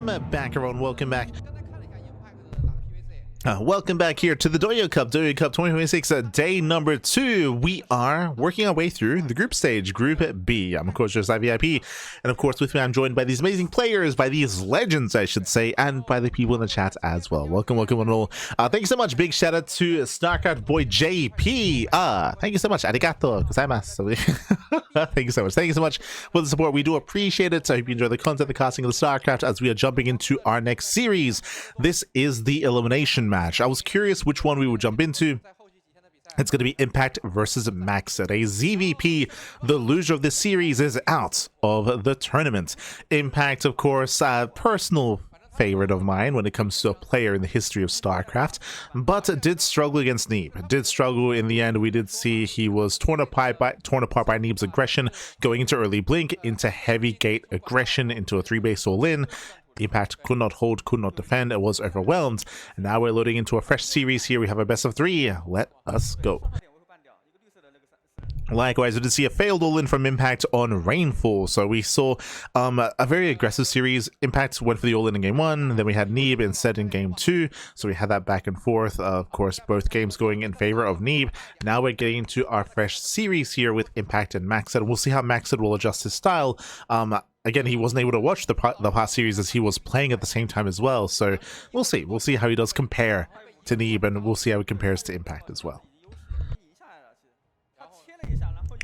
Back, everyone. Welcome back. Welcome back here to the Douyu Cup 2026, day number 2. We are working our way through the group stage, Group B. I'm, of course, just ZvP, and of course, with me, I'm joined by these amazing players, by these legends, I should say, and by the people in the chat as well. Welcome, welcome, and all. Thank you so much. Big shout out to StarCraft boy JP. Thank you so much. Arigato gozaimasu. Thank you so much. Thank you so much for the support. We do appreciate it. I hope you enjoy the content, the casting of the StarCraft as we are jumping into our next series. This is the elimination match. I was curious which one we would jump into. It's going to be Impact versus MacSed. A ZvP, the loser of this series, is out of the tournament. Impact, of course, personal favorite of mine when it comes to a player in the history of StarCraft, but did struggle against Neeb. Did struggle in the end. We did see he was torn apart by Neeb's aggression, going into early blink, into heavy gate aggression, into a 3-base all-in. Impact could not hold, could not defend, it was overwhelmed. And now we're loading into a fresh series here. We have a best of 3. Let us go. Likewise, we did see a failed all-in from Impact on Rainfall. So we saw a very aggressive series. Impact went for the all-in in game 1, then we had Neeb instead in game 2. So we had that back and forth. Of course, both games going in favor of Neeb. Now we're getting into our fresh series here with Impact and MacSed. We'll see how MacSed will adjust his style. Again, he wasn't able to watch the past series as he was playing at the same time as well. So we'll see. We'll see how he does compare to Neeb, and we'll see how he compares to Impact as well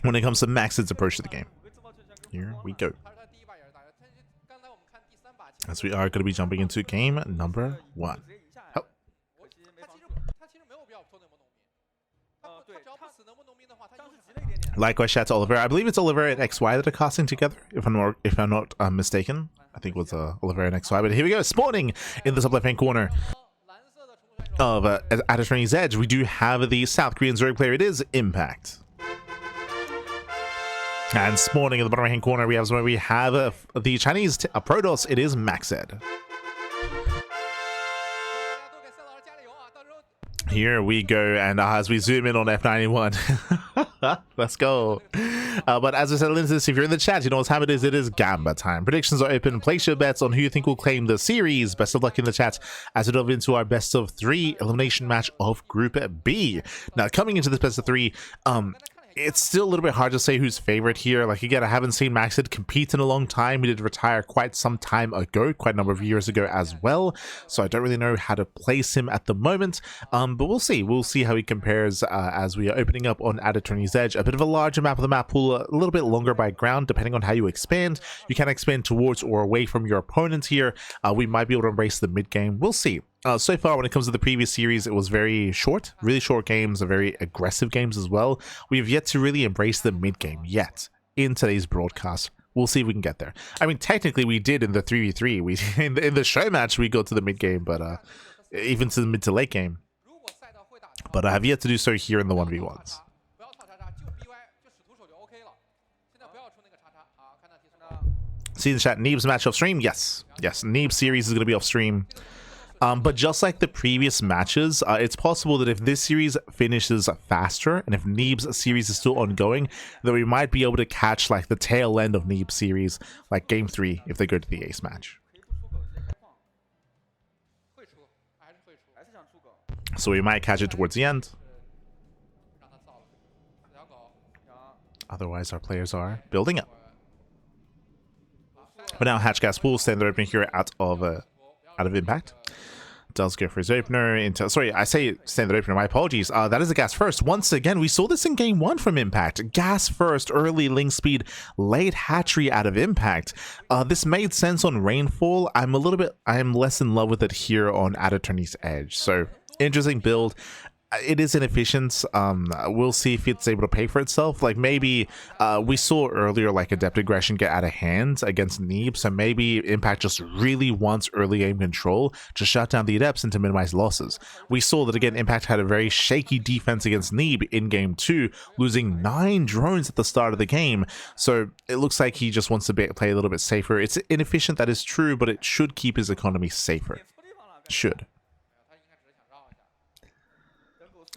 when it comes to MacSed's approach to the game. Here we go. As we are going to be jumping into game number 1. Oh. Likewise, shout to Oliver. I believe it's Oliver and XY that are casting together, if I'm not mistaken. I think it was Oliver and XY. But here we go, spawning in the top left-hand corner of at Attorney's Edge. We do have the South Korean Zerg player. It is Impact. And spawning in the bottom right-hand corner, we have the Chinese Protoss. It is MacSed. Here we go, and as we zoom in on F91, let's go. But as I said, Lindsay, if you're in the chat, you know what time it is. It is Gamba time. Predictions are open. Place your bets on who you think will claim the series. Best of luck in the chat as we delve into our best of 3 elimination match of Group B. Now, coming into this best of 3, it's still a little bit hard to say who's favorite here. Like, again, I haven't seen MacSed compete in a long time. He did retire quite some time ago, quite a number of years ago as well. So I don't really know how to place him at the moment. But we'll see. We'll see how he compares as we are opening up on Attorney's Edge. A bit of a larger map of the map pool, a little bit longer by ground, depending on how you expand. You can expand towards or away from your opponent here. We might be able to embrace the mid game. We'll see. So far, when it comes to the previous series, it was very short, really short games, and very aggressive games as well. We have yet to really embrace the mid game yet in today's broadcast. We'll see if we can get there. I mean, technically, we did in the 3v3. We in the show match, we go to the mid game, but even to the mid to late game. But I have yet to do so here in the 1v1s. See in the chat, Neeb's match off stream? Yes. Yes, Neeb's series is going to be off stream. But just like the previous matches, it's possible that if this series finishes faster, and if Neeb's series is still ongoing, then we might be able to catch like the tail end of Neeb's series, like game 3, if they go to the ace match. So we might catch it towards the end. Otherwise, our players are building up. But now Hatchgas will stand there opening here out of Impact. Does go for his opener. Sorry, I say standard opener, my apologies. That is a gas first. Once again, we saw this in game 1 from Impact. Gas first, early link speed, late hatchery out of Impact. This made sense on Rainfall. I am less in love with it here on Attorney's Edge. So, interesting build. It is inefficient. We'll see if it's able to pay for itself. Like, maybe we saw earlier like Adept Aggression get out of hand against Neeb, so maybe Impact just really wants early game control to shut down the Adepts and to minimize losses. We saw that again, Impact had a very shaky defense against Neeb in game 2, losing 9 drones at the start of the game. So it looks like he just wants to play a little bit safer. It's inefficient, that is true, but it should keep his economy safer. Should.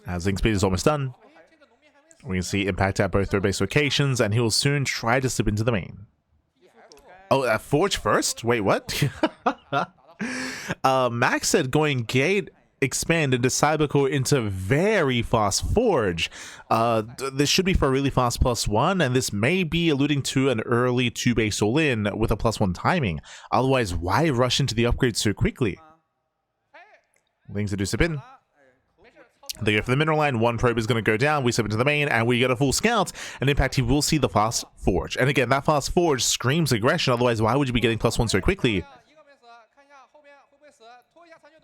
As link speed is almost done, we can see Impact at both third base locations, and he will soon try to slip into the main. Oh, Forge first? Wait, what? MacSed going Gate expand into Cybercore into very fast Forge. This should be for a really fast +1, and this may be alluding to an early 2-base all-in with a +1 timing. Otherwise, why rush into the upgrade so quickly? Things to do sip in. They go for the mineral line, one probe is going to go down, we sip into the main, and we get a full scout, and Impact, he will see the fast Forge. And again, that fast Forge screams aggression, otherwise why would you be getting +1 so quickly?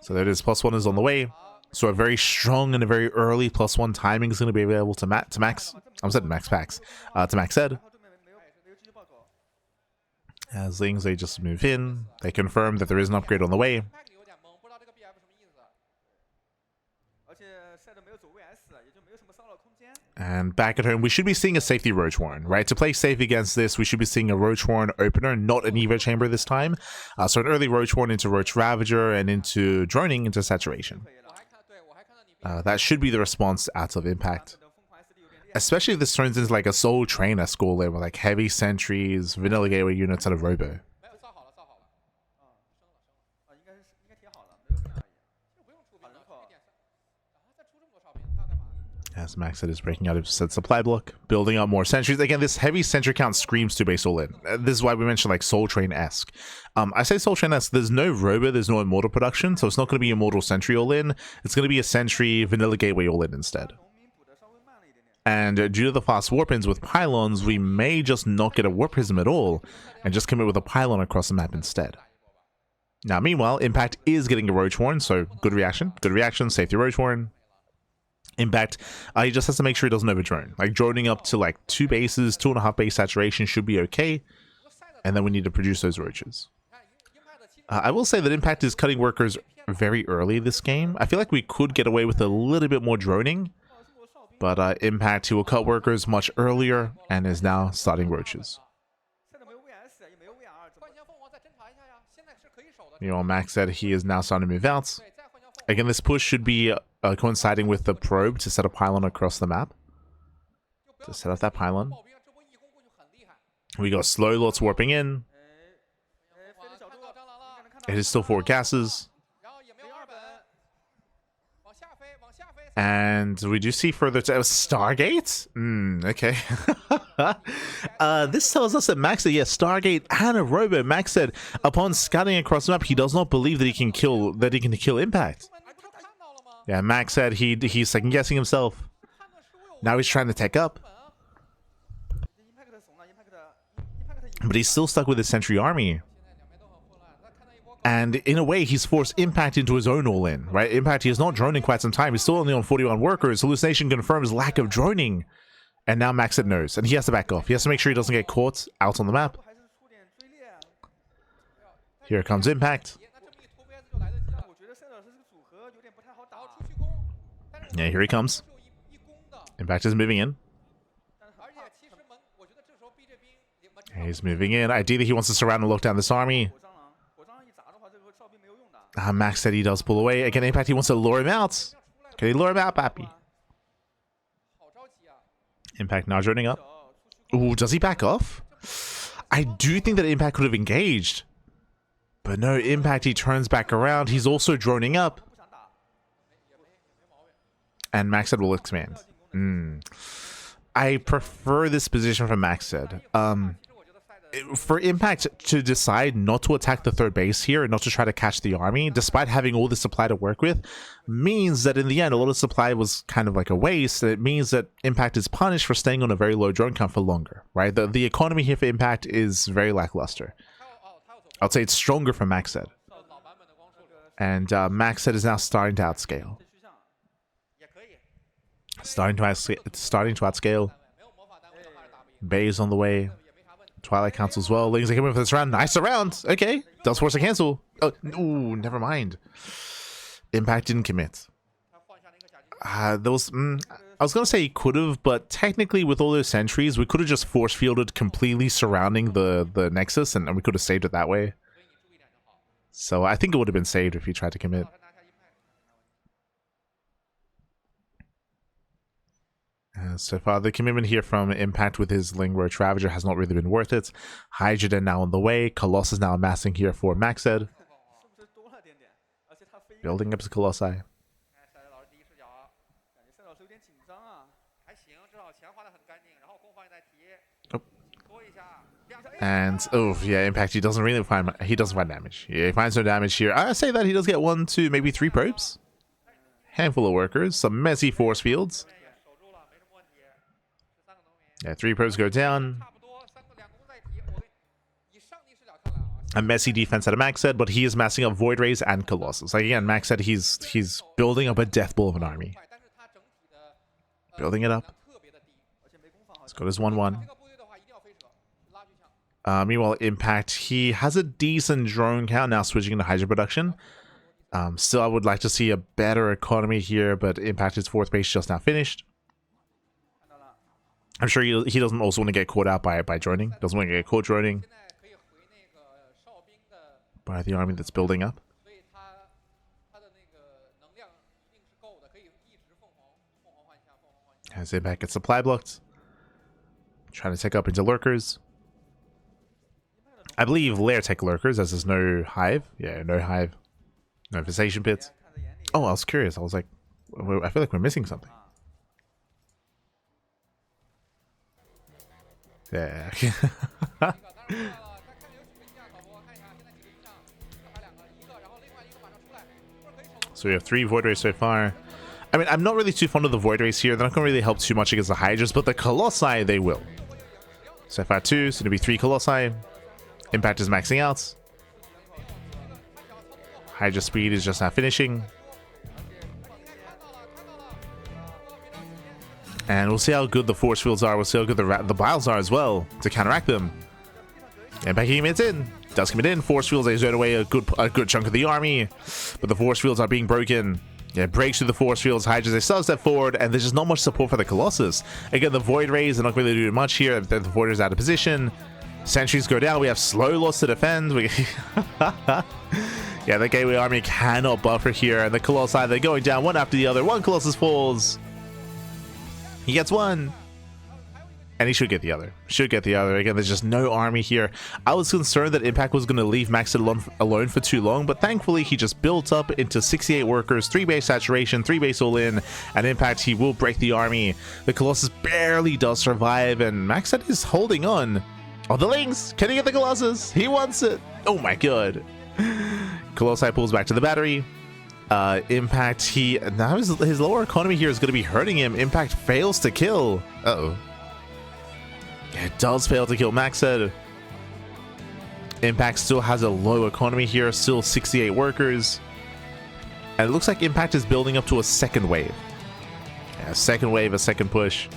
So there it is, +1 is on the way. So a very strong and a very early +1 timing is going to be available to Max. I said Max Packs. To MacSed. As Lings, they just move in. They confirm that there is an upgrade on the way. And back at home, we should be seeing a safety Roach Warren, right? To play safe against this, we should be seeing a Roach Warren opener, not an Evo Chamber this time. So an early Roach Warren into Roach Ravager and into droning into saturation. That should be the response out of Impact. Especially if this turns into like a Soul Trainer school with like heavy sentries, vanilla gateway units, and a Robo. As MacSed is breaking out of said supply block, building up more sentries. Again, this heavy sentry count screams 2-base all-in. This is why we mentioned like Soul Train-esque. I say Soul Train-esque, there's no Robo, there's no Immortal production, so it's not going to be Immortal Sentry all-in. It's going to be a Sentry Vanilla Gateway all-in instead. And due to the fast warp-ins with pylons, we may just not get a Warp Prism at all, and just commit with a pylon across the map instead. Now, meanwhile, Impact is getting a Roach Warren, so good reaction, safety Roach Warren. Impact, he just has to make sure he doesn't overdrone. Like droning up to like 2 bases, 2.5 base saturation should be okay. And then we need to produce those roaches. I will say that Impact is cutting workers very early this game. I feel like we could get away with a little bit more droning. But Impact, he will cut workers much earlier and is now starting roaches. You know, MacSed, he is now starting to move out. Again, this push should be coinciding with the probe to set a pylon across the map. To set up that pylon. We got slow lots warping in. It is still 4 gases. And we do see further to Stargate? Okay. This tells us that MacSed, yes, Stargate and a Robo. MacSed, upon scouting across the map, he does not believe that he can kill Impact. Yeah, MacSed, he's second guessing himself. Now he's trying to tech up. But he's still stuck with his Sentry army. And in a way, he's forced Impact into his own all-in, right? Impact, he is not droning quite some time. He's still only on 41 workers. Hallucination confirms lack of droning. And now MacSed knows, and he has to back off. He has to make sure he doesn't get caught out on the map. Here comes Impact. Yeah, here he comes. Impact is moving in. He's moving in. Ideally, he wants to surround and lock down this army. MacSed, he does pull away. Again, Impact, he wants to lure him out. Can he lure him out, Pappy? Impact now joining up. Ooh, does he back off? I do think that Impact could have engaged. But no, Impact, he turns back around. He's also droning up. And MacSed will expand. I prefer this position from MacSed. For Impact to decide not to attack the 3rd base here and not to try to catch the army, despite having all the supply to work with, means that in the end, a lot of supply was kind of like a waste. It means that Impact is punished for staying on a very low drone count for longer, right? The economy here for Impact is very lackluster. I'd say it's stronger for MacSed. And MacSed is now starting to outscale. Starting to outscale. Bay is on the way. Twilight Council as well. Lings are coming for this round. Nice round. Okay. Does force a cancel. Oh, ooh, never mind. Impact didn't commit. I was going to say he could have, but technically with all those sentries, we could have just force fielded completely surrounding the Nexus, and we could have saved it that way. So I think it would have been saved if he tried to commit. So far, the commitment here from Impact with his Ling Roach Ravager has not really been worth it. Hydra now on the way. Colossus now amassing here for MacSed. Building up his Colossi. Oh. And oh yeah, Impact. He doesn't find damage. Yeah, he finds no damage here. I say that he does get 1, 2, maybe 3 probes. Handful of workers. Some messy force fields. Yeah, 3 probes go down. A messy defense out of MacSed, but he is massing up Void Rays and Colossus. Like again, MacSed, he's building up a death ball of an army. Building it up. Let's go this 1-1. Meanwhile, Impact, he has a decent drone count now, switching into Hydra production. Still, I would like to see a better economy here, but Impact, his 4th base just now finished. I'm sure he doesn't also want to get caught out by joining. Doesn't want to get caught joining by the army that's building up. As Impact gets supply blocked. Trying to take up into lurkers. I believe lair tech lurkers, as there's no hive. Yeah, no hive. No infestation pits. Oh, I was curious. I was like, I feel like we're missing something. Yeah. So we have 3 Void Rays so far. I mean, I'm not really too fond of the Void Rays here. They're not going to really help too much against the Hydras, but the Colossi, they will. So far 2, so it'll be 3 Colossi. Impact is maxing out. Hydra speed is just now finishing. And we'll see how good the force fields are. We'll see how good the biles are as well to counteract them. Impact commits in. Does commit in. Force fields, they zone away a good chunk of the army. But the force fields are being broken. Yeah, breaks through the force fields. Hydras, they still step forward, and there's just not much support for the Colossus. Again, the Void Rays are not really doing much here. The Void Rays out of position. Sentries go down. We have slow loss to defend. Yeah, the Gateway army cannot buffer here, and the Colossi, they're going down one after the other. One Colossus falls. He gets 1. And he should get the other. Again, there's just no army here. I was concerned that Impact was going to leave MacSed alone for too long, but thankfully he just built up into 68 workers, 3 base saturation, 3 base all in, and Impact, he will break the army. The Colossus barely does survive, and MacSed is holding on. Oh, the Lings! Can he get the Colossus? He wants it! Oh my god. Colossi pulls back to the battery. Impact, now his lower economy here is going to be hurting him. Impact fails to kill. Uh-oh. It does fail to kill MacSed. Impact still has a low economy here, still 68 workers. And it looks like Impact is building up to a second wave. Yeah, a second wave, a second push.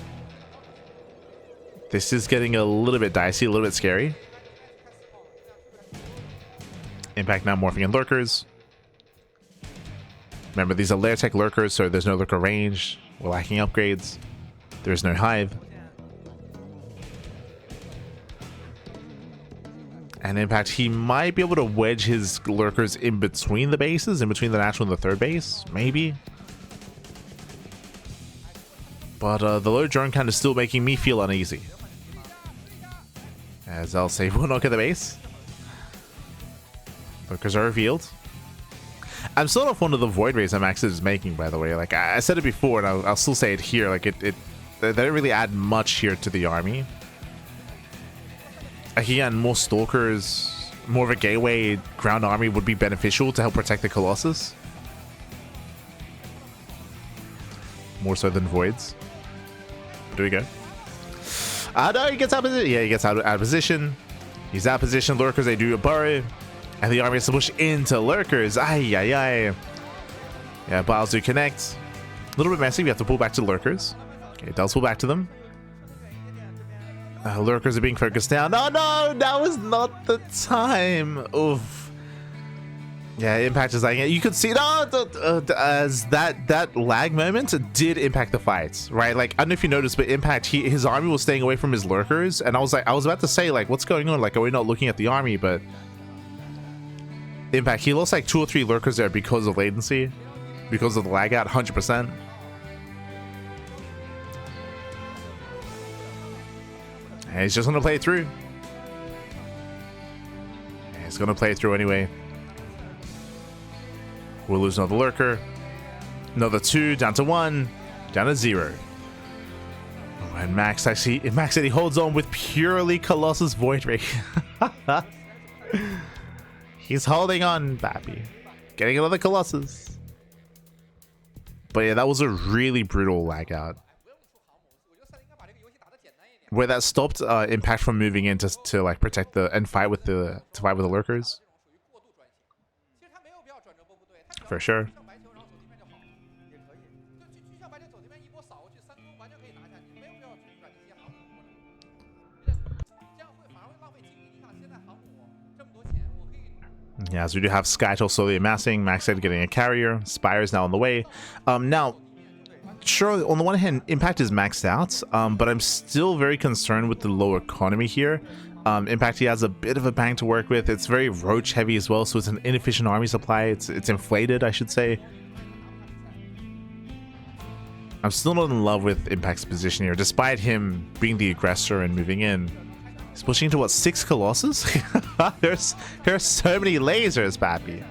This is getting a little bit dicey, a little bit scary. Impact now morphing in lurkers. Remember, these are lair tech lurkers, so there's no lurker range. We're lacking upgrades. There's no hive. And Impact, he might be able to wedge his lurkers in between the bases, in between the natural and the 3rd base, maybe. But the low drone count is still making me feel uneasy. As I'll say, we'll not get the base. Lurkers are revealed. I'm still not fond of the Void Rays that MacSed is making, by the way. Like, I said it before, and I'll still say it here. Like, they don't really add much here to the army. Like, again, more Stalkers, more of a gateway ground army would be beneficial to help protect the Colossus. More so than Voids. There we go. No, he gets out of position. Yeah, he gets out of position. He's out of position. Lurkers, they do a burrow. And the army has to push into lurkers. Ay, ay, ay. Yeah, biles do connect. A little bit messy. We have to pull back to lurkers. Okay, it does pull back to them. Lurkers are being focused down. Oh no, that was not the time. Oof. Yeah, Impact is like, you could see as that lag moment did impact the fights, right? Like, I don't know if you noticed, but Impact, his army was staying away from his lurkers, and I was about to say, like, what's going on? Like, are we not looking at the army? But Impact, he lost like 2 or 3 lurkers there because of latency, because of the lag out, 100%. And he's just gonna play it through. He's gonna play it through anyway. We'll lose another lurker. Another 2, down to 1, down to 0. Oh, and MacSed, he holds on with purely Colossus Void Ray. He's holding on, Bappy. Getting another Colossus. But yeah, that was a really brutal lag out. Where that stopped Impact from moving in to like protect and fight with the lurkers. For sure. Yeah, so we do have Skytel slowly amassing, MacSed getting a carrier, Spire's now on the way. Now, sure, on the one hand, Impact is maxed out, but I'm still very concerned with the low economy here. Impact, he has a bit of a bank to work with. It's very roach heavy as well, so it's an inefficient army supply. It's inflated, I should say. I'm still not in love with Impact's position here, despite him being the aggressor and moving in. He's pushing into what, 6 Colossus? There's so many lasers, Pappy.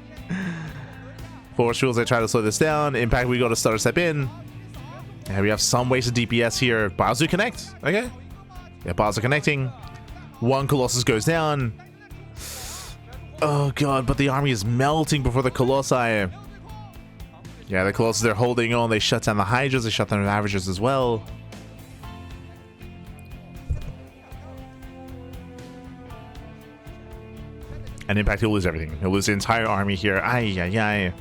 Force Shields, they try to slow this down. Impact, we got to stutter step in. And we have some wasted DPS here. Biles do connect. Okay. Yeah, Biles are connecting. 1 Colossus goes down. Oh god, but the army is melting before the Colossi. Yeah, the Colossus, they're holding on. They shut down the Hydras. They shut down the Ravagers as well. And Impact, he'll lose everything. He'll lose the entire army here. Ay, ay, ay.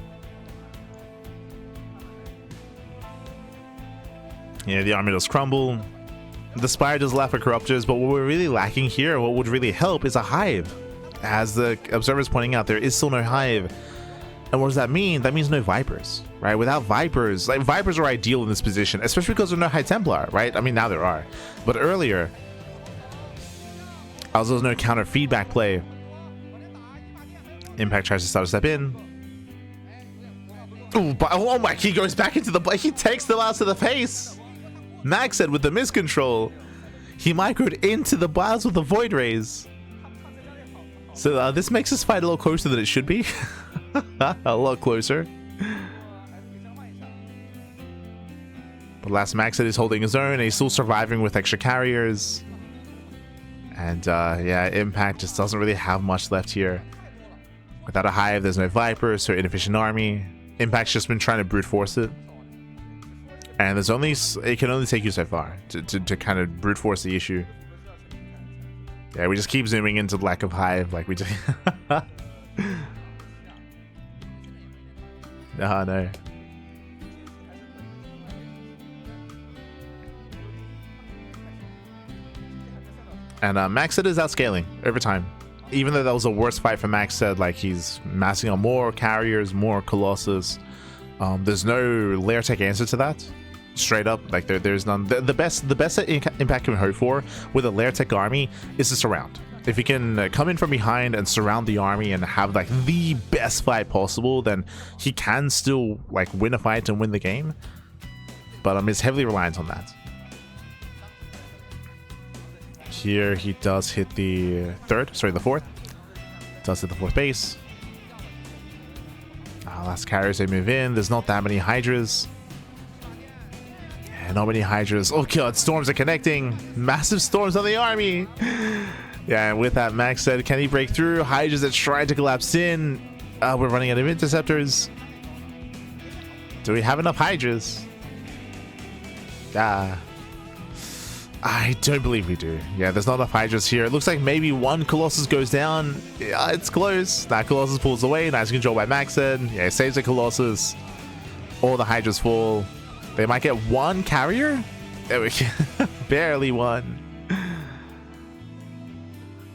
Yeah, the army does crumble. The Spire does laugh at Corruptors, but what we're really lacking here, what would really help, is a Hive. As the Observer's pointing out, there is still no Hive. And what does that mean? That means no Vipers, right? Without Vipers, like, Vipers are ideal in this position, especially because there's no High Templar, right? I mean, now there are. But earlier, as there was no counter feedback play, Impact tries to start a step in. Ooh, but, oh my, he goes back into the... He takes the blast to the face. MacSed with the miscontrol. He microed into the blast with the Void Rays. So this makes this fight a little closer than it should be. A lot closer. But last MacSed is holding his own and he's still surviving with extra carriers. And yeah, Impact just doesn't really have much left here. Without a Hive, there's no Viper, so inefficient army. Impact's just been trying to brute force it. And there's only, it can only take you so far to kind of brute force the issue. Yeah, we just keep zooming into lack of Hive like we do. No. And MacSed is outscaling over time. Even though that was a worse fight for MacSed, like he's massing on more carriers, more Colossus. There's no layer tech answer to that. Straight up, like there's none. The best that Impact can hope for with a layer tech army is to surround. If he can come in from behind and surround the army and have like the best fight possible, then he can still like win a fight and win the game. But it's heavily reliant on that. Here he does hit the fourth. Does hit the 4th base. Last carriers, they move in. There's not that many Hydras. Yeah, not many Hydras. Oh god, storms are connecting. Massive storms on the army. Yeah, and with that, MacSed, can he break through? Hydras that tried to collapse in. We're running out of interceptors. Do we have enough Hydras? I don't believe we do. Yeah, there's not enough Hydras here. It looks like maybe 1 Colossus goes down. Yeah, it's close. That Colossus pulls away. Nice control by MacSed. Yeah, saves the Colossus. All the Hydras fall. They might get 1 carrier? There we go. Barely 1.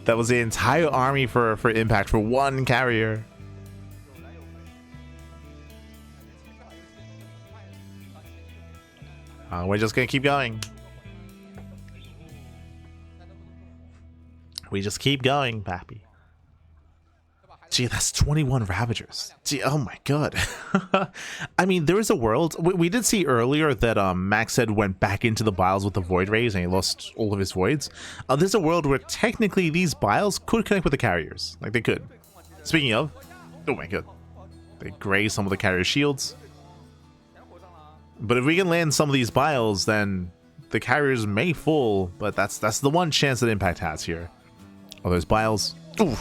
That was the entire army for Impact for 1 carrier. We're just gonna keep going. We just keep going, Pappy. Gee, that's 21 Ravagers. Gee, oh my god. I mean, there is a world... We did see earlier that MacSed went back into the Biles with the Void Rays and he lost all of his Voids. There's a world where technically these Biles could connect with the carriers. Like, they could. Speaking of... Oh my god. They graze some of the carrier shields. But if we can land some of these Biles, then the carriers may fall. But that's the one chance that Impact has here. Oh, those Biles. Ooh.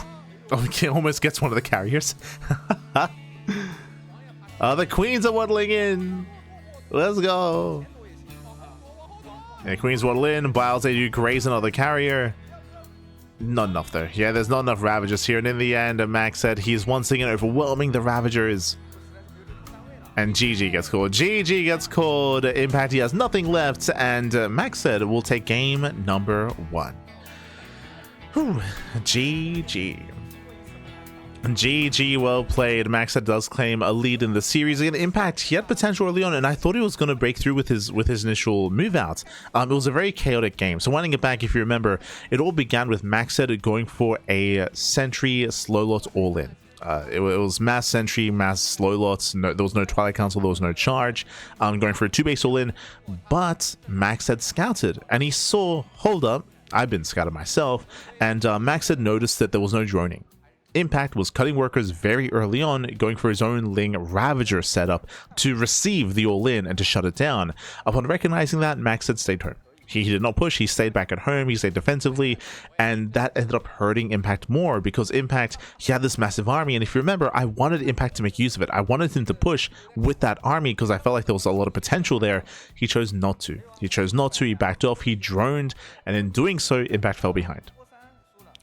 Oh, he almost gets one of the carriers. The queens are waddling in. Let's go. Yeah, queens waddle in. Biles, they do graze another carrier. Not enough there. Yeah, there's not enough Ravagers here. And in the end, MacSed he's once again overwhelming the Ravagers. And GG gets called. GG gets called. Impact, he has nothing left. And MacSed will take game number 1. Whew. GG. GG, well played. MacSed does claim a lead in the series. Again, Impact, he had potential early on, and I thought he was going to break through with his initial move out. It was a very chaotic game. So winding it back, if you remember, it all began with MacSed going for a Sentry slow lot all in. It was mass Sentry, mass slow lots. No, there was no Twilight Council, there was no charge. Going for a 2-base all in, but MacSed scouted, and he saw, hold up, I've been scouted myself, and MacSed noticed that there was no droning. Impact was cutting workers very early on, going for his own Ling Ravager setup to receive the all-in and to shut it down. Upon recognizing that, MacSed stayed home. He did not push, he stayed back at home, he stayed defensively, and that ended up hurting Impact more because Impact, he had this massive army, and if you remember, I wanted Impact to make use of it. I wanted him to push with that army because I felt like there was a lot of potential there. He chose not to. He backed off, he droned, and in doing so, Impact fell behind.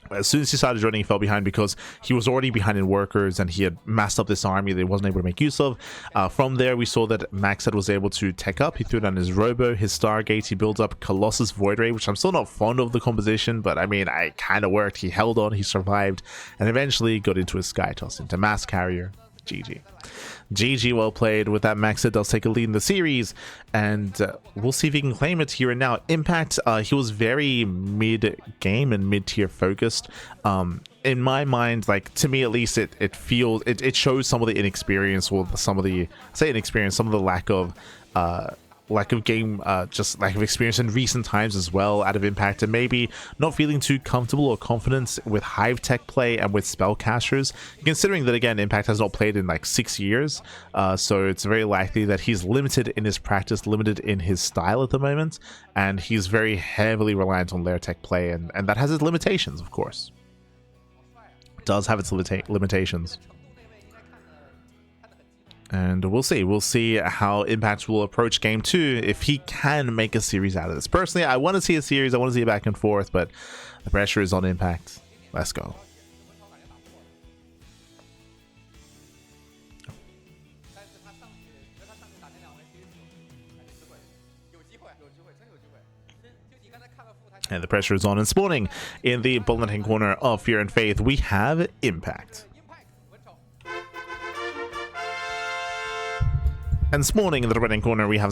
As soon as he started joining, he fell behind because he was already behind in workers and he had massed up this army that he wasn't able to make use of. From there, we saw that MacSed was able to tech up. He threw down his Robo, his Stargate. He built up Colossus Void Ray, which I'm still not fond of the composition, but I mean, it kind of worked. He held on, he survived, and eventually got into his Sky Toss, into Mass Carrier. GG. GG, well played. With that, MacSed does take a lead in the series, and we'll see if he can claim it here and now. Impact, he was very mid-game and mid-tier focused. In my mind, like, to me at least, it feels, it shows some of the inexperience, or some of the, some of the lack of game, just lack of experience in recent times as well out of Impact, and maybe not feeling too comfortable or confident with Hive Tech play and with spellcasters, considering that again Impact has not played in like 6 years, so it's very likely that he's limited in his practice, limited in his style at the moment, and he's very heavily reliant on Lair Tech play, and that has its limitations, of course. It does have its limitations. And we'll see how Impact will approach game 2 if he can make a series out of this. Personally, I want to see a series, I want to see it back and forth, but the pressure is on Impact. Let's go. And the pressure is on, and spawning in the bottom hand corner of Fear and Faith, we have Impact. And spawning in the right-hand corner, we have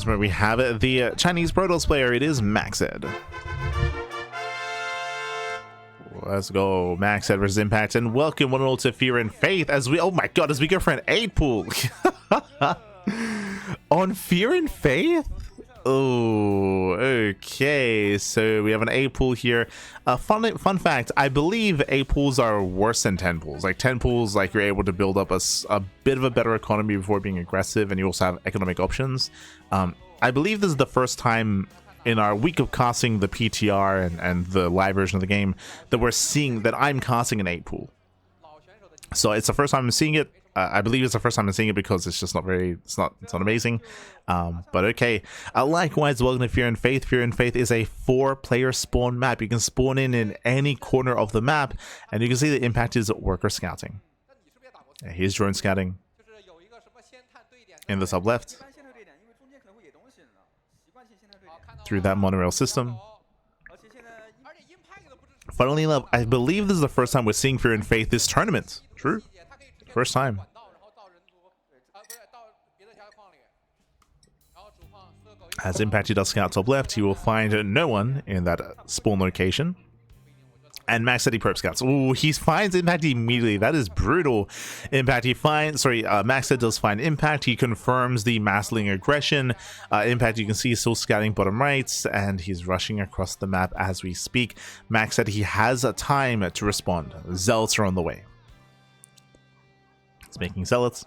the Chinese Protoss player. It is MacSed. Let's go, MacSed versus Impact, and welcome one and all to Fear and Faith as we, oh my god, as we go for an 8-pool. On Fear and Faith? Oh, okay. So we have an 8-pool here. Fun fact, I believe 8 pools are worse than 10 pools. Like 10 pools, like you're able to build up a bit of a better economy before being aggressive, and you also have economic options. I believe this is the first time in our week of casting the PTR and the live version of the game that I'm casting an 8-pool. So it's the first time I'm seeing it. I believe it's the first time I'm seeing it because it's just not very, it's not amazing. But okay. Likewise, welcome to Fear and Faith. Fear and Faith is a 4-player spawn map. You can spawn in any corner of the map, and you can see the Impact is worker scouting. Yeah, here's drone scouting in the top left through that monorail system. Funnily enough, I believe this is the first time we're seeing Fear and Faith this tournament. True. First time. As Impact does scout top left, he will find no one in that spawn location. And MacSed probe scouts. Ooh, he finds Impact immediately. That is brutal. Impact, he finds, sorry, MacSed does find Impact. He confirms the massling aggression. Impact, you can see, is still scouting bottom right, and he's rushing across the map as we speak. MacSed, he has a time to respond. Zealots are on the way. It's making Zealots.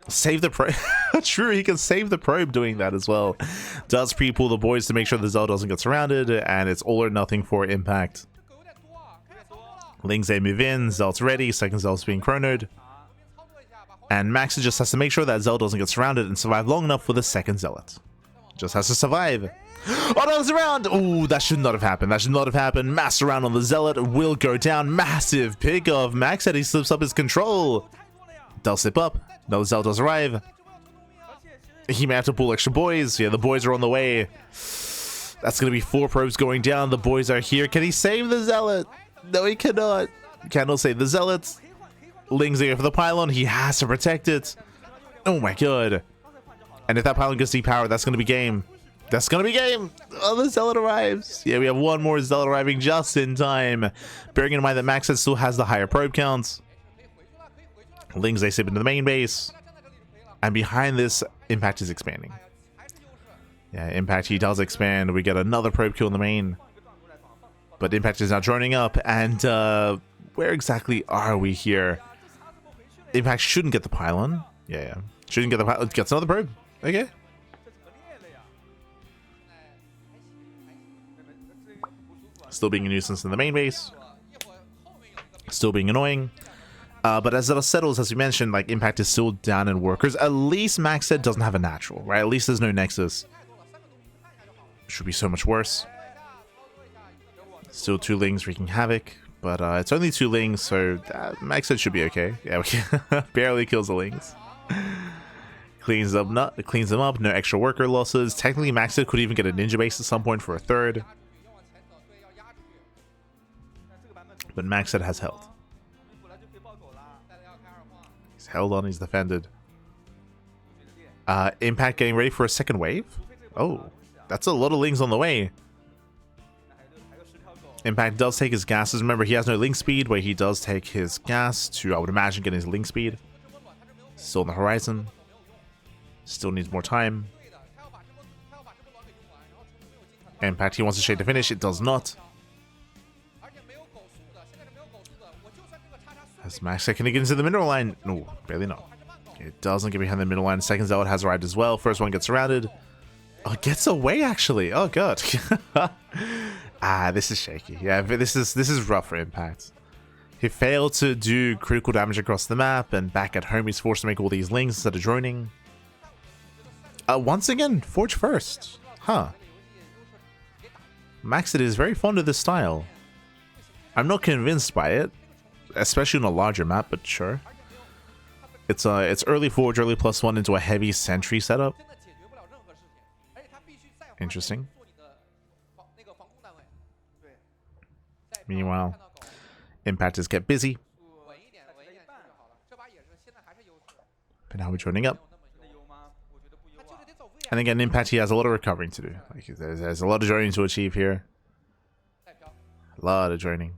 Save the probe. True, he can save the probe doing that as well. Does pre-pull the boys to make sure the Zealot doesn't get surrounded, and it's all or nothing for Impact. Lings, they move in, Zealot's ready, second Zealot's being chronoed. And Max just has to make sure that Zealot doesn't get surrounded and survive long enough for the second Zealot. Just has to survive. Oh no, it's around! Ooh, that should not have happened. That should not have happened. Mass around on the Zealot will go down. Massive pick of MacSed. He slips up his control. Does slip up. No, Zealot does arrive. He may have to pull extra boys. Yeah, the boys are on the way. That's going to be 4 probes going down. The boys are here. Can he save the Zealot? No, he cannot. Cannot save the Zealots. Ling's there for the pylon. He has to protect it. Oh my god. And if that pylon gets depowered, that's going to be game. That's going to be game. Oh, the Zealot arrives. Yeah, we have one more Zealot arriving just in time. Bearing in mind that MacSed still has the higher probe counts. Lings, they slip into the main base. And behind this, Impact is expanding. Yeah, Impact, he does expand. We get another probe kill in the main. But Impact is now droning up. And where exactly are we here? Impact shouldn't get the pylon. Yeah. Shouldn't get the pylon. Gets another probe. Okay. Still being a nuisance in the main base. Still being annoying. But as it settles, as we mentioned, like Impact is still down in workers. At least MacSed doesn't have a natural, right? At least there's no Nexus. Should be so much worse. Still 2 Lings wreaking havoc, but it's only 2 Lings, so MacSed should be okay. Yeah, okay. Barely kills the Lings. Cleans them up. No extra worker losses. Technically, MacSed could even get a ninja base at some point for a 3rd. But MacSed has held. He's held on, he's defended. Impact getting ready for a 2nd wave. Oh, that's a lot of Lings on the way. Impact does take his gases. Remember, he has no link speed, but he does take his gas to, I would imagine, get his link speed. Still on the horizon. Still needs more time. Impact, he wants to shade the finish. It does not. As MacSed, can he get into the middle line? No, barely not. It doesn't get behind the middle line. Second Zealot has arrived as well. First one gets surrounded. Oh, it gets away, actually. Oh, god. This is shaky. Yeah, this is rough for Impact. He failed to do critical damage across the map, and back at home he's forced to make all these Lings instead of droning. Once again, Forge first. Huh. MacSed is very fond of this style. I'm not convinced by it, especially on a larger map, but sure. It's early Forge, early +1 into a heavy sentry setup. Interesting. Meanwhile, Impact is kept busy. But now we're joining up. And again, Impact, he has a lot of recovering to do. Like, there's a lot of joining to achieve here. A lot of joining.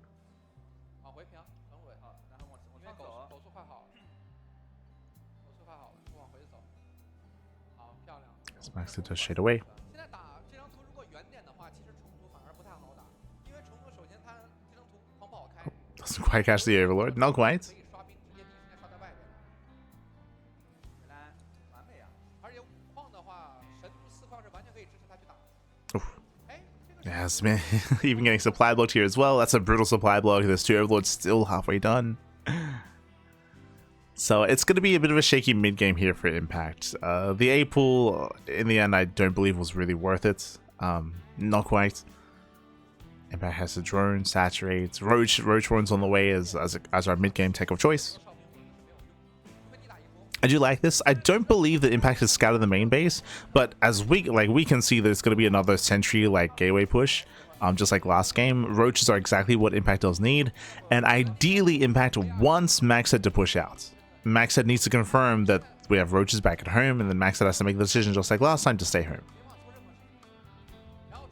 MacSed does shade away. Doesn't quite catch the Overlord. Not quite. Oof. Yes, man. Even getting supply blocked here as well. That's a brutal supply block. There's 2 Overlords still halfway done. So it's going to be a bit of a shaky mid-game here for Impact. The A pool, in the end, I don't believe was really worth it. Not quite. Impact has to drone, saturate. Roach runs on the way as our mid-game tech of choice. I do like this. I don't believe that Impact has scouted the main base, but as we can see, there's going to be another sentry gateway push. Just like last game, roaches are exactly what Impact does need, and ideally Impact wants MacSed to push out. MacSed needs to confirm that we have roaches back at home, and then MacSed has to make the decision just like last time to stay home.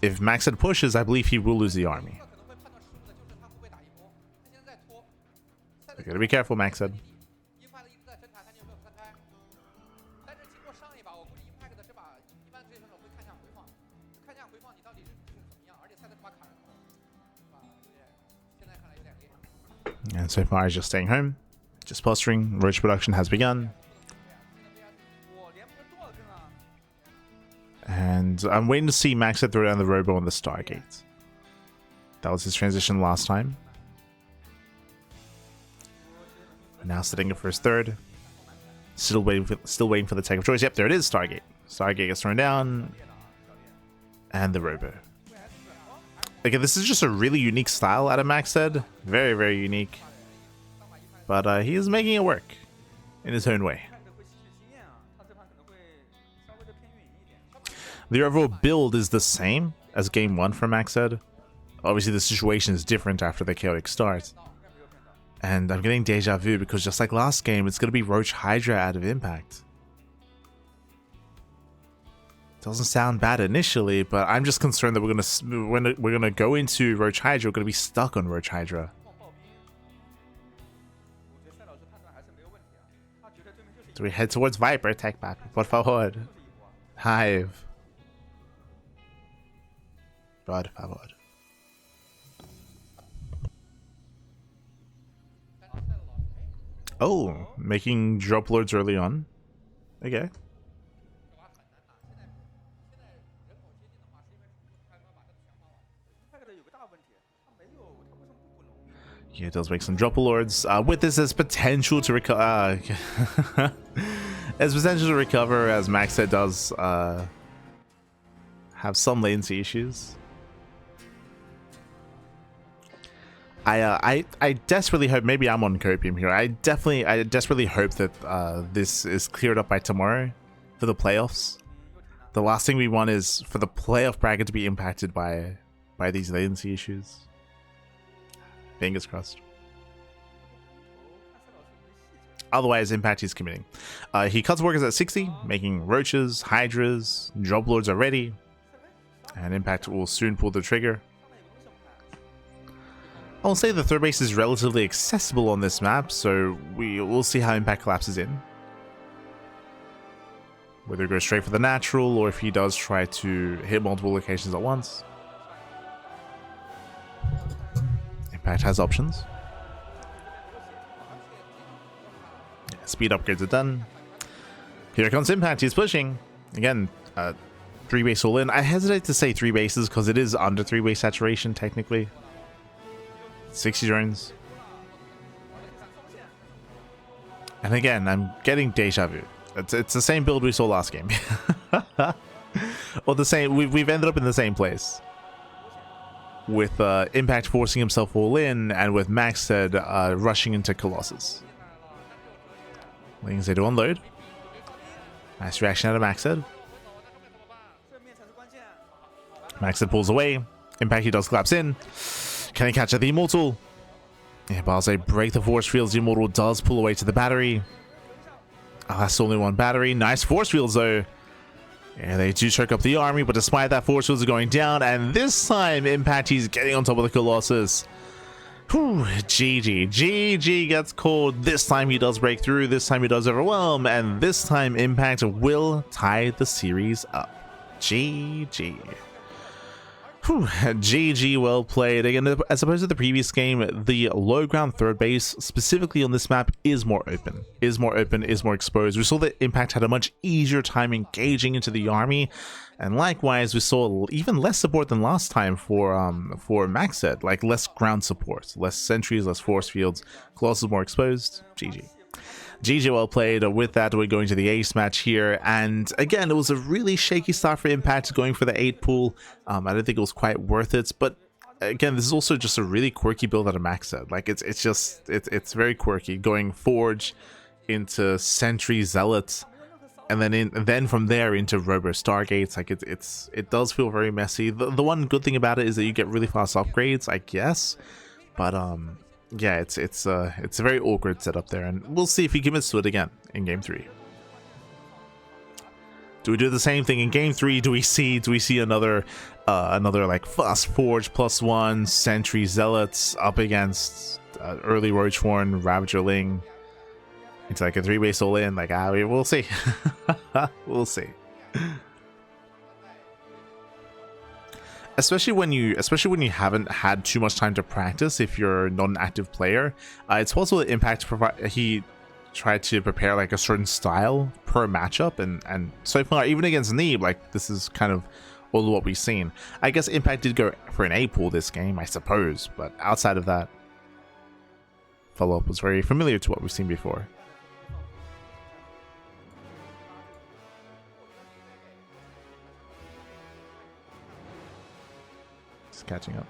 If MacSed pushes, I believe he will lose the army. You gotta be careful, MacSed. And so far, he's just staying home, just posturing. Roach production has begun. And I'm waiting to see MacSed throw down the Robo on the Stargate. That was his transition last time. Now setting up for his third. Still waiting for the tech of choice. Yep, there it is, Stargate. Stargate gets thrown down. And the Robo. Again, this is just a really unique style out of MacSed. Very, very unique. But he is making it work in his own way. The overall build is the same as Game 1 for MacSed. Obviously, the situation is different after the chaotic start. And I'm getting deja vu because just like last game, it's going to be Roach Hydra out of Impact. Doesn't sound bad initially, but I'm just concerned that we're gonna go into Roach Hydra, we're gonna be stuck on Roach Hydra. So we head towards Viper, tech back, por favor. Hive. Por favor. Oh, making drop loads early on. Okay. Yeah, it does make some drop lords. With this, there's potential to recover. There's potential to recover, as MacSed does have some latency issues. I desperately hope, maybe I'm on copium here. I desperately hope that this is cleared up by tomorrow for the playoffs. The last thing we want is for the playoff bracket to be impacted by these latency issues. Fingers crossed. Otherwise, Impact is committing. He cuts workers at 60, making roaches, hydras, drop lords are ready, and Impact will soon pull the trigger. I'll say the third base is relatively accessible on this map, so we'll see how Impact collapses in. Whether he goes straight for the natural, or if he does try to hit multiple locations at once. Impact has options. Yeah, speed upgrades are done. Here comes Impact, he's pushing. Again, 3 base all in. I hesitate to say 3 bases because it is under 3 base saturation technically. 60 drones. And again, I'm getting deja vu. It's the same build we saw last game. Or the same, we've ended up in the same place. With Impact forcing himself all in, and with MacSed rushing into Colossus. Waiting to unload. Nice reaction out of MacSed. MacSed pulls away. Impact, he does collapse in. Can he catch the Immortal? Yeah, Barze break the force fields. The Immortal does pull away to the battery. Oh, that's only one battery. Nice force fields though. Yeah, they do choke up the army, but despite that, force fields are going down, and this time Impact, he's getting on top of the Colossus. Whew, GG gets called. This time he does break through, this time he does overwhelm, and this time Impact will tie the series up. GG. Whew, GG, well played. Again, as opposed to the previous game, the low ground third base, specifically on this map, is more open, is more exposed. We saw that Impact had a much easier time engaging into the army, and likewise, we saw even less support than last time for MacSed, like less ground support, less sentries, less force fields, Colossus more exposed. GG. GG, well played. With that, we're going to the ace match here, and again, it was a really shaky start for Impact going for the 8 pool. I don't think it was quite worth it, but again, this is also just a really quirky build out of MacSed. Like it's very quirky, going Forge into Sentry Zealot, and then from there into Robo Stargates. Like it does feel very messy. The one good thing about it is that you get really fast upgrades, I guess, but yeah, it's a very awkward setup there, and we'll see if he commits to it again in game 3. Do we do the same thing in game 3? Do we see another Another like Fast Forge +1, Sentry Zealots up against early Roachhorn, Ravagerling. It's like a 3-base all in. Like, we'll see. We'll see. Especially when you haven't had too much time to practice. If you're not an active player, it's possible that Impact he tried to prepare like a certain style per matchup, and so far even against Neeb, like this is kind of all of what we've seen. I guess Impact did go for an A pool this game, I suppose, but outside of that, follow-up was very familiar to what we've seen before. Just catching up.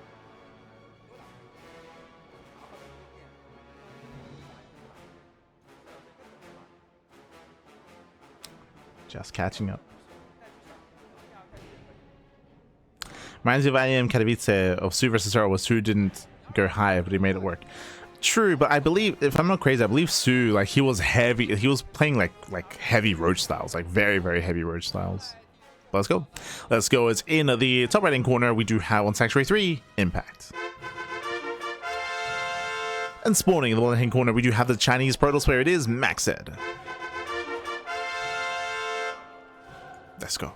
Just catching up. Reminds me of IM Katowice of Su vs. Zero, was Su didn't go high, but he made it work. True, but I believe, if I'm not crazy, I believe Su, like, he was heavy. He was playing like heavy roach styles, like very, very heavy roach styles. But let's go. Let's go. It's in the top right-hand corner. We do have on Sanctuary 3, Impact. And spawning in the bottom-hand corner, we do have the Chinese Protoss player. It is MacSed. Let's go.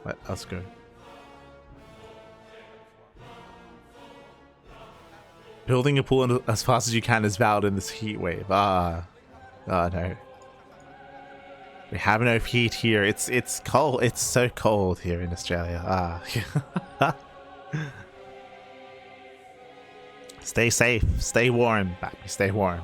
Let us go. Building a pool as fast as you can is valid in this heat wave. Oh no. We have no heat here. It's cold. It's so cold here in Australia. Stay safe. Stay warm, baby. Stay warm.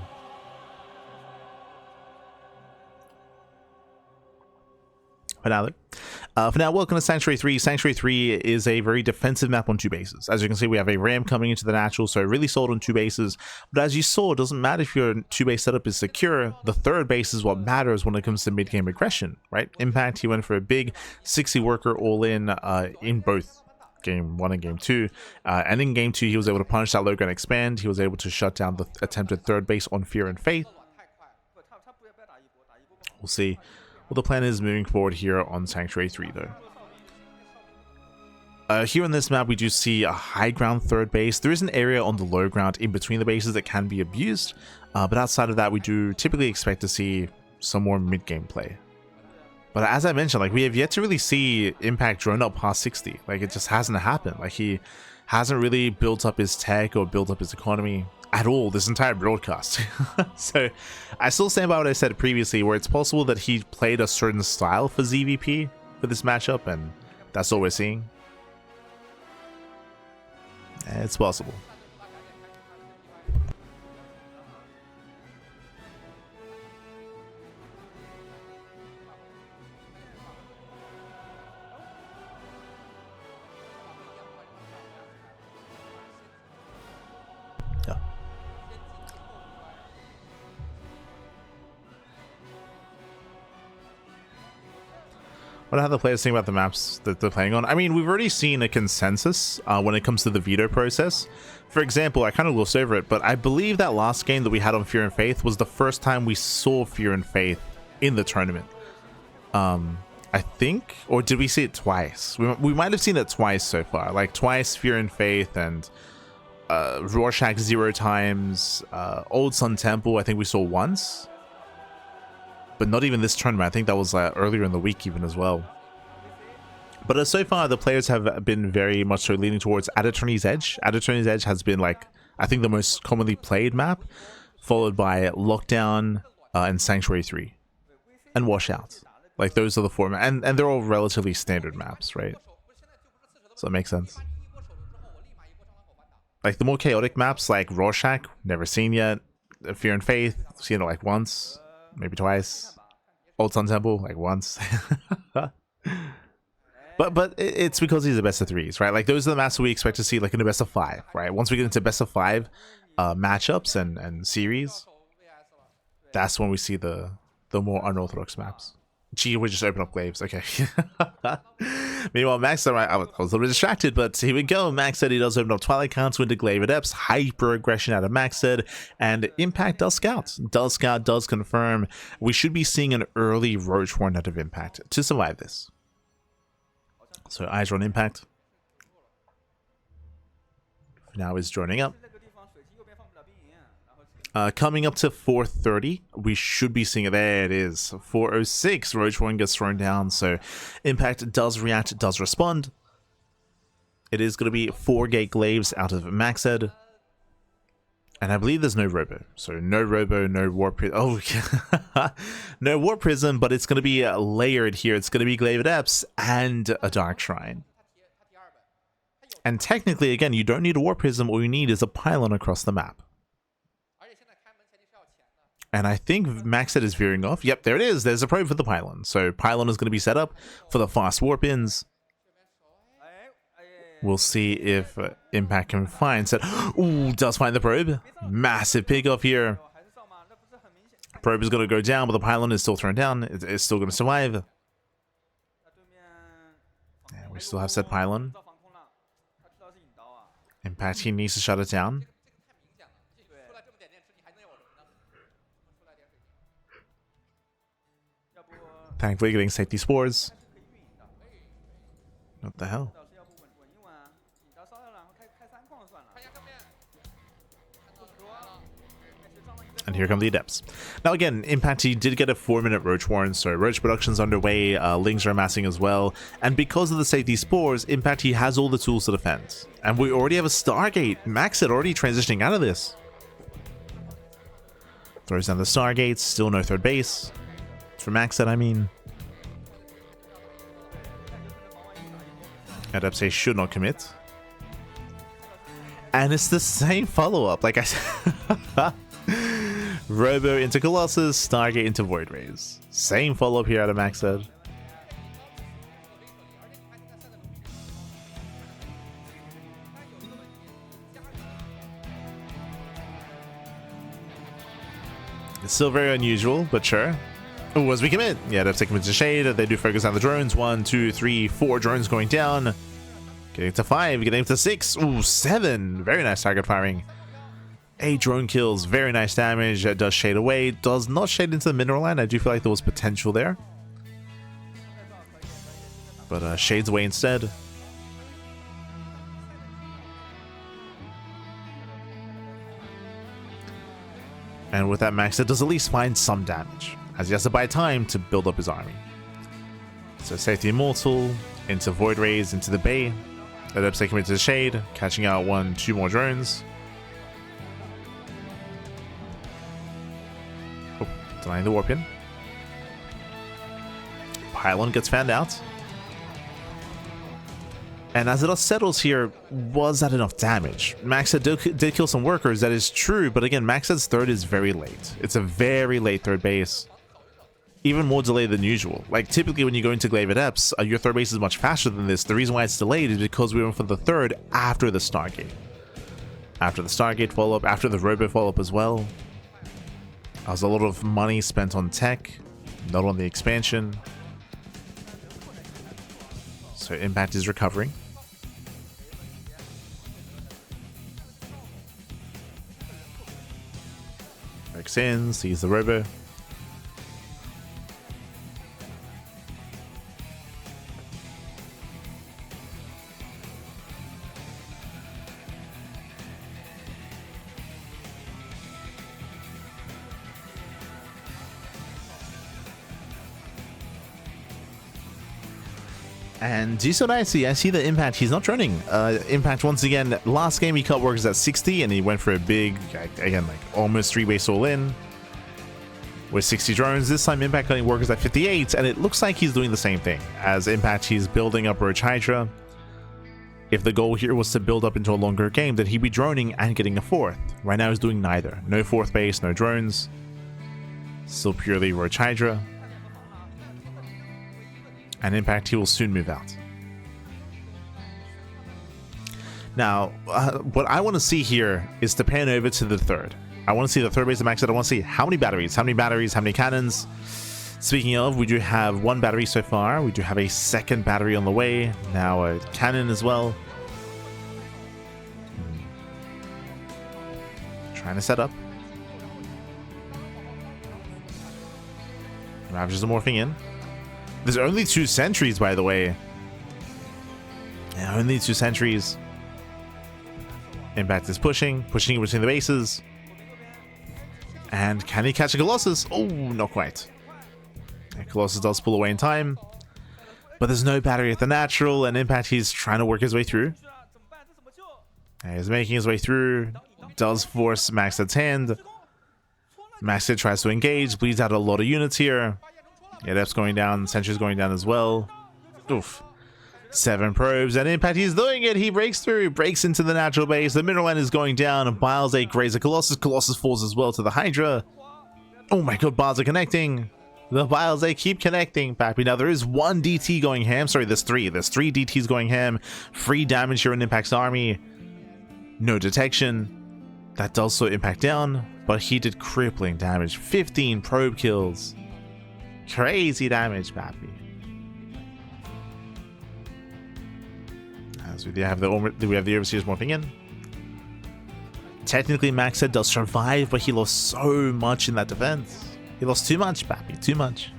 For now, welcome to Sanctuary 3. Sanctuary 3 is a very defensive map on 2 bases. As you can see, we have a ram coming into the natural, so really solid on 2 bases. But as you saw, it doesn't matter if your 2-base setup is secure. The 3rd base is what matters when it comes to mid-game aggression, right? Impact, he went for a big 60 worker all-in both Game 1 and Game 2. And in Game 2, he was able to punish that low-ground expand. He was able to shut down the attempted 3rd base on Fear and Faith. We'll see what the plan is moving forward here on Sanctuary 3, though. Here on this map, we do see a high ground 3rd base. There is an area on the low ground in between the bases that can be abused, but outside of that, we do typically expect to see some more mid-game play. But as I mentioned, like, we have yet to really see Impact drone up past 60. Like, it just hasn't happened. Like, he hasn't really built up his tech or built up his economy at all this entire broadcast. So I still stand by what I said previously, where it's possible that he played a certain style for ZvP for this matchup, and that's all we're seeing. It's possible. What have the players think about the maps that they're playing on? I mean, we've already seen a consensus when it comes to the veto process. For example, I kind of glossed over it, but I believe that last game that we had on Fear and Faith was the first time we saw Fear and Faith in the tournament. I think, or did we see it twice? We might have seen it twice so far. Like twice Fear and Faith, and Rorschach 0 times. Old Sun Temple, I think we saw once. But not even this tournament. I think that was earlier in the week even as well. But so far, the players have been very much so leaning towards Attorney's Edge. Attorney's Edge has been, like, I think the most commonly played map, followed by Lockdown and Sanctuary 3. And Washout. Like, those are the 4 maps. And they're all relatively standard maps, right? So it makes sense. Like, the more chaotic maps, like Rorschach, never seen yet. Fear and Faith, seen it like once. Maybe twice. Old Sun Temple, like once. but it's because he's a best of 3s, right? Like, those are the maps that we expect to see, like, in a best of 5, right? Once we get into best of 5 matchups and series, that's when we see the more unorthodox maps. Gee, we just open up glaives. Okay. Meanwhile, MacSed, I was a little bit distracted, but here we go. MacSed, he does open up Twilight Counter into Glaive Adepts, hyper aggression out of MacSed, and Impact does scout. Does confirm. We should be seeing an early Roach Horn out of Impact to survive this. So eyes are on Impact. now is joining up. Coming up to 4:30, we should be seeing it. There it is. 4:06, Roach Warren gets thrown down, so Impact does react, does respond. It is going to be 4 gate glaives out of MacSed. And I believe there's no Robo. So no Robo, no Warp Prism. Oh, no Warp Prism, but it's going to be layered here. It's going to be Glaive Adepts and a Dark Shrine. And technically, again, you don't need a Warp Prism. All you need is a pylon across the map. And I think MacSed is veering off. Yep, there it is. There's a probe for the pylon. So pylon is going to be set up for the fast warp ins. We'll see if Impact can find set. Ooh, does find the probe. Massive pick off here. Probe is going to go down, but the pylon is still thrown down. It's still going to survive. Yeah, we still have set pylon. Impact, he needs to shut it down. Thankfully getting safety spores. What the hell? And here come the Adepts. Now again, Impact, he did get a 4-minute Roach Warren, so Roach production's underway, Lings are amassing as well, and because of the safety spores, Impact, he has all the tools to defend. And we already have a Stargate. MacSed already transitioning out of this. Throws down the Stargates, still no third base. For MacSed, I mean. Adepts say should not commit. And it's the same follow-up, like I said. Robo into Colossus, Stargate into Void Rays. Same follow-up here out of MacSed. It's still very unusual, but sure. Oh, as we commit, yeah, they've taken into Shade. They do focus on the drones. 1, 2, 3, 4 drones going down. Getting to 5, getting to 6. Ooh, 7. Very nice target firing. 8 drone kills, very nice damage. Does Shade away. Does not Shade into the mineral line. I do feel like there was potential there. But Shade's away instead. And with that, MacSed does at least find some damage, as he has to buy time to build up his army. So Safety Immortal, into Void Rays, into the Bay. Adepts taking him into the Shade, catching out 1, 2 more drones. Oh, denying the warp in. Pylon gets fanned out. And as it all settles here, was that enough damage? MacSed did kill some workers, that is true, but again, MacSed's third is very late. It's a very late third base. Even more delayed than usual. Like, typically when you go into Glaive Adepts, your third base is much faster than this. The reason why it's delayed is because we went for the third after the Stargate. After the Stargate follow-up, after the Robo follow-up as well. There was a lot of money spent on tech, not on the expansion. So Impact is recovering. Breaks in, sees the Robo. And Jiso Dicey, I see the Impact, he's not droning. Impact, once again, last game he cut workers at 60, and he went for a big, again, like almost 3-base all-in with 60 drones. This time Impact cutting workers at 58, and it looks like he's doing the same thing. As Impact, he's building up Roach Hydra. If the goal here was to build up into a longer game, then he'd be droning and getting a 4th. Right now he's doing neither. No 4th base, no drones. Still purely Roach Hydra. And Impact, he will soon move out. Now, what I want to see here is to pan over to the third. I want to see the third base of MacSed. I want to see how many batteries, how many cannons. Speaking of, we do have 1 battery so far. We do have a second battery on the way. Now a cannon as well. Trying to set up. Ravagers are morphing in. There's only 2 sentries, by the way. Yeah, only 2 sentries. Impact is pushing in between the bases. And can he catch a Colossus? Oh, not quite. Yeah, Colossus does pull away in time. But there's no battery at the natural, and Impact, he's trying to work his way through. And he's making his way through. Does force MacSed's hand. MacSed tries to engage, bleeds out a lot of units here. Yeah, Dep's going down, Sentry's going down as well. Oof. 7 probes, and Impact, he's doing it. He breaks through, breaks into the natural base. The mineral line is going down. Biles 8 grazes a Colossus. Colossus falls as well to the Hydra. Oh my god, Biles are connecting. The Biles, they keep connecting, Pappy. Now, there is 1 DT going ham. Sorry, there's 3. There's 3 DTs going ham. Free damage here in Impact's army. No detection. That does slow Impact down, but he did crippling damage. 15 probe kills. Crazy damage, Pappy. As we have the Overseers morphing in. Technically, MacSed does survive, but he lost so much in that defense. He lost too much, Pappy, too much.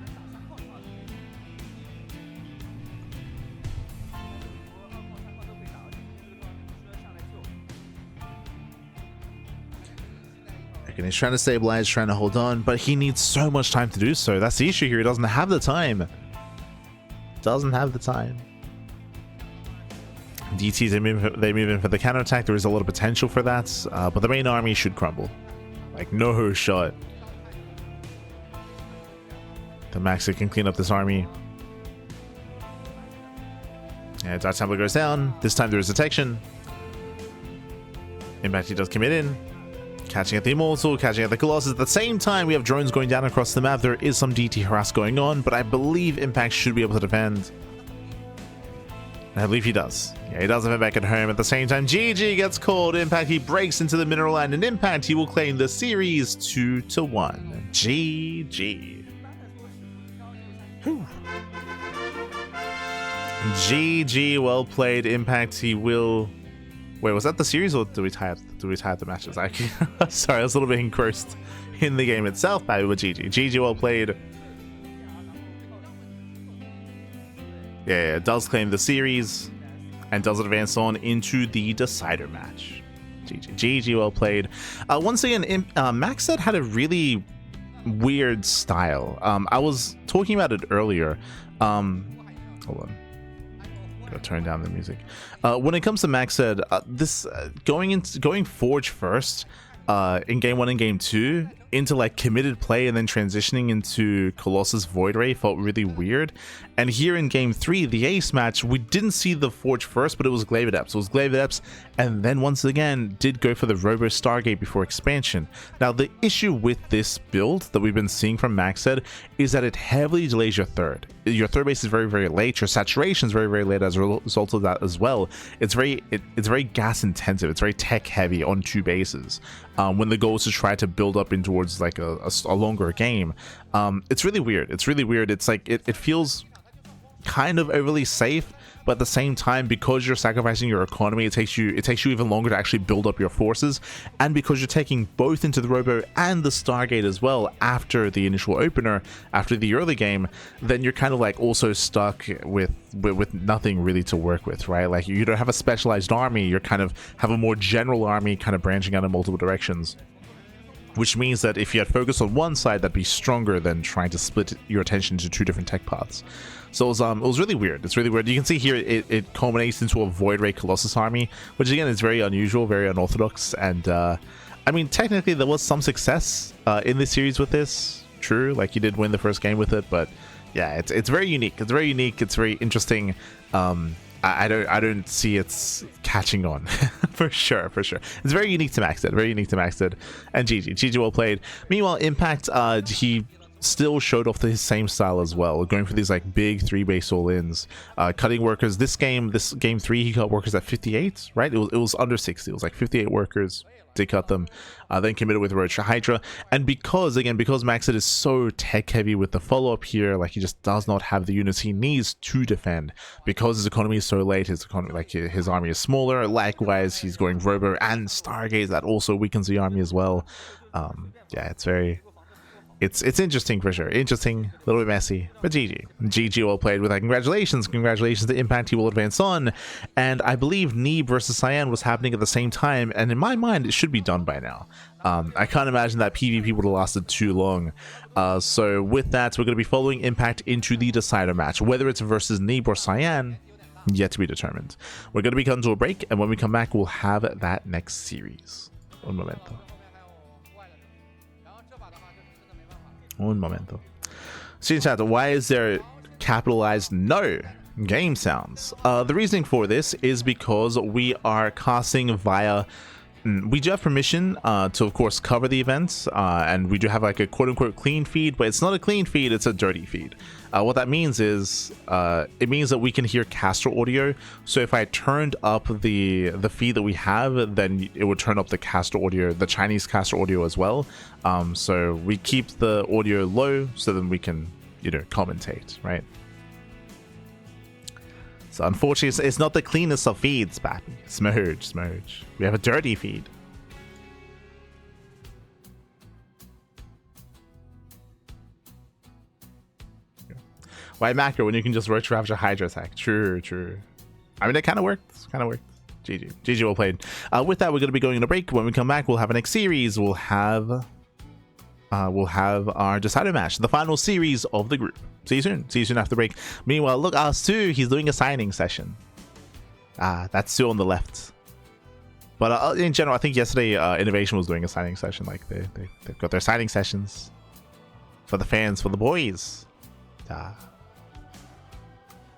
And he's trying to stabilize, trying to hold on, but he needs so much time to do so. That's the issue here. He doesn't have the time. Doesn't have the time. DTs, they move in for the counterattack. There is a lot of potential for that, but the main army should crumble. Like, no shot. The MacSed can clean up this army. And Dart Templar goes down. This time there is detection. Impact, he does commit in. Catching at the Immortal, catching at the Colossus. At the same time, we have drones going down across the map. There is some DT harass going on, but I believe Impact should be able to defend. I believe he does. Yeah, he does have it back at home. At the same time, GG gets called. Impact, he breaks into the mineral line, and Impact, he will claim the series 2-1. GG. Whew. GG, well played. Impact, he will... Wait, was that the series, or do we tie up the matches? Sorry, I was a little bit engrossed in the game itself, but GG. GG, well played. Yeah, it does claim the series and does advance on into the decider match. GG. GG, well played. Once again, MacSed had a really weird style. I was talking about it earlier. Hold on. Gotta turn down the music. When it comes to MacSed, this going Forge first in game 1 and game 2 into like committed play and then transitioning into Colossus Void Ray felt really weird. And here in game 3, the ace match, we didn't see the Forge first, but it was Glaive Adepts. It was Glaive Adepts, and then once again did go for the Robo Stargate before expansion. Now, the issue with this build that we've been seeing from MacSed is that it heavily delays your third. Your third base is very, very late. Your saturation is very, very late as a result of that as well. It's very gas intensive. It's very tech heavy on 2 bases. When the goal is to try to build up in towards like a longer game. It's really weird. It's really weird. It's like it feels kind of overly safe, but at the same time, because you're sacrificing your economy, it takes you even longer to actually build up your forces. And because you're taking both into the Robo and the Stargate as well after the initial opener, after the early game, then you're kind of like also stuck with nothing really to work with, right? Like, you don't have a specialized army. You kind of have a more general army kind of branching out in multiple directions, which means that if you had focused on one side, that'd be stronger than trying to split your attention into 2 different tech paths. So it was really weird. It's really weird. You can see here it culminates into a Void Ray Colossus army, which again is very unusual, very unorthodox. And I mean, technically there was some success in this series with this. True, like you did win the first game with it, but yeah, it's very unique. It's very unique. It's very interesting. I don't see it's catching on for sure. It's very unique to MacSed, and GG well played. Meanwhile, Impact, he still showed off his same style as well, going for these like big 3-base all-ins, cutting workers. This game 3, he cut workers at 58, right? It was under 60. It was like 58 workers. Did cut them, then committed with Roach Hydra. And because MacSed is so tech heavy with the follow-up here, like he just does not have the units he needs to defend, because his economy is so late. His army is smaller. Likewise, he's going Robo and Stargaze, that also weakens the army as well. Yeah, it's very it's interesting for sure. Interesting, a little bit messy, but GG well played with that. Congratulations to Impact. He will advance on, and I believe Knee versus Cyan was happening at the same time, and in my mind it should be done by now. I can't imagine that PvP would have lasted too long. So with that, we're going to be following Impact into the decider match. Whether it's versus Knee or Cyan, yet to be determined. We're going to be coming to a break, and when we come back, we'll have that next series. Un momento. So chat, why is there capitalized no game sounds? The reasoning for this is because we are casting via... We do have permission to, of course, cover the events, and we do have like a quote-unquote clean feed, but it's not a clean feed, it's a dirty feed. What that means is, it means that we can hear caster audio, so if I turned up the feed that we have, then it would turn up the caster audio, the Chinese caster audio as well. So we keep the audio low, so then we can, you know, commentate, right? So unfortunately, it's not the cleanest of feeds, Pappy. Smurge. We have a dirty feed. Why macro when you can just Roach Ravager Hydra attack? True. I mean, it kind of worked. GG well played. With that, we're going to be going on a break. When we come back, we'll have a next series. We'll have our decider match, the final series of the group. See you soon after the break. Meanwhile, look, Stu, he's doing a signing session. That's Stu on the left. But in general, I think yesterday Innovation was doing a signing session. Like they've got their signing sessions for the fans, for the boys.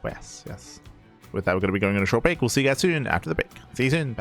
Yes. With that, we're going to be going on a short break. We'll see you guys soon after the break. See you soon.